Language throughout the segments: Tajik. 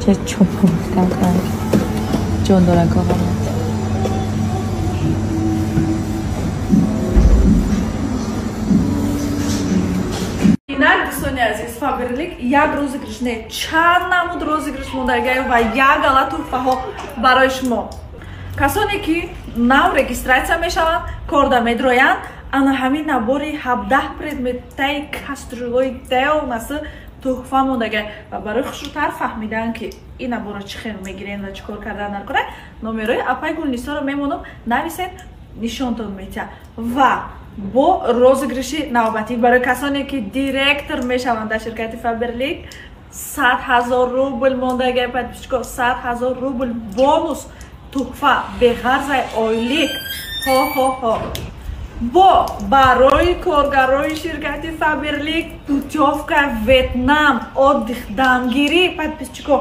چه چوب گفتم جون دارن که دوستان عزیز فابرلیک یک розыгрыш не чанд намуд розыгрыш мондагӣ ва як гала туҳфаҳо барои шумо. Касоне ки нав регистратсия мешаванд, корда медроянд, ана ҳамин набори 17 предметаи каструлои деомаси туҳфа мондагӣ ва барои хушрӯтар фаҳмидан ки ин наборро чӣ хел мегирен ва чӣ кор кардан накунад, номерои апай Гулнисоро мемонам, нависен, нишонтон метиҳад ва бо розыгрыши навбатӣ барои касоне ки директор мешаванд дар ширкати Фаберлик 100,000 рубл мондагӣ подписчико 100,000 рубл бонус туҳфа беғарзаи ойлик ҳо бо барои коргарои ширкати Фаберлик путёвка Вьетнам отдих дамгирӣ подписчико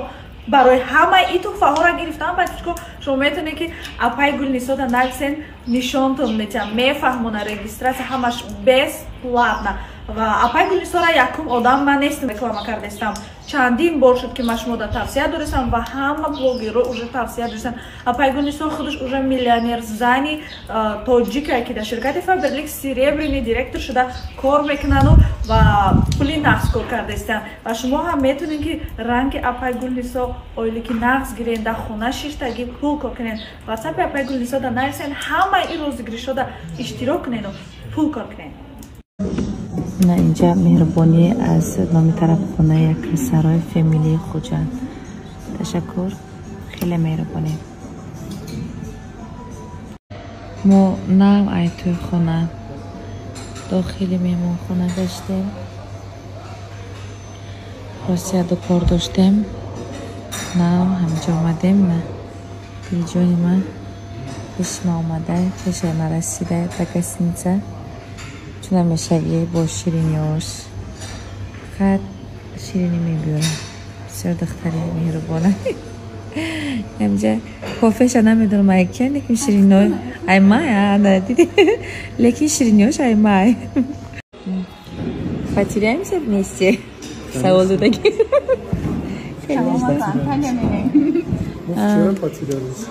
барои ҳамаи ин туҳфаҳоро гирифтан подписчико шумо метавонед ки апай Гулнисода нависен нишонтон метиҳам мефаҳмона регистратсия ҳамаш бесплатна ва апай Гулнисора якум одам ман нестам реклама кардастам чандин бор шуд ки ман шумода тавсия дорастам ва ҳама блогерро уже тавсия дорастам. Апай Гулнисор худаш уже миллионер зани тоҷикае ки дар ширкати Фаберлик серебряный директор шуда кор мекунану ва пули нағз кор кардастанд ва шумо ҳам метавонед ки ранги апай Гулнисор ойлики нағз гирен дар хона шиштагӣ пул кор кунед. ватсапи апай Гулнисода нависен ҳамаи ин розыгришода иштирок кунеду пул кор кунед. نه اینجا مهربانی از نام طرفخانه سرای فامیلی خوجند. تشکر، خیلی مهربانی. ما نه ای توی خانه داخلی میمون خانه داشتیم، راستی دو کار داشتیم، نه همجا آمدیم، نه بیجای من پیش ما آمده پیش ما رسیده تا گستینزه چون همیشه با شیرینیاش فقط شیرینی میبیارم. بسیار دختری مهربانه. همجا کافهش نمیدونم ایکه لیکن شیرینی ای مای دیدی لیکن شیرینیاش ای مای فاتیره میشه نیستی سوال دادگی چرا فاتیره نیست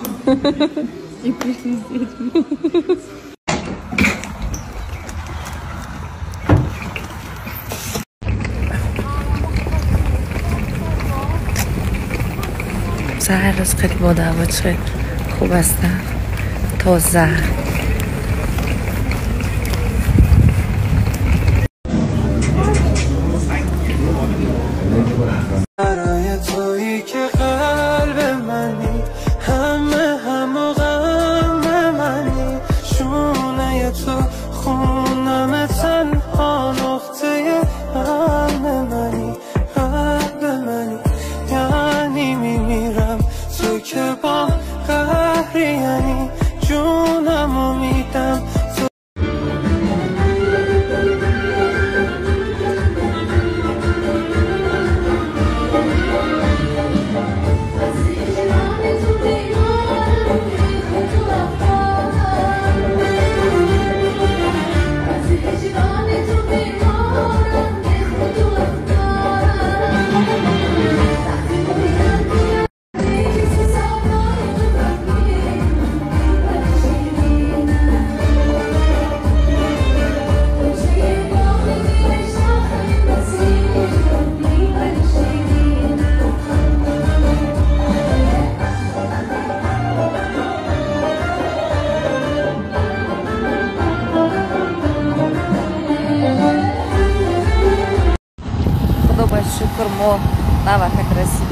هر روز خیلی با هوا چه خوب هستن تازه. برای تویی که قلب منی همه غم منی شونه تو خونم تنها نقطه قلب منی یعنی میمیرم تو که با قهری یعنی جونمو میدم شکر ما نوقت رسیدیم.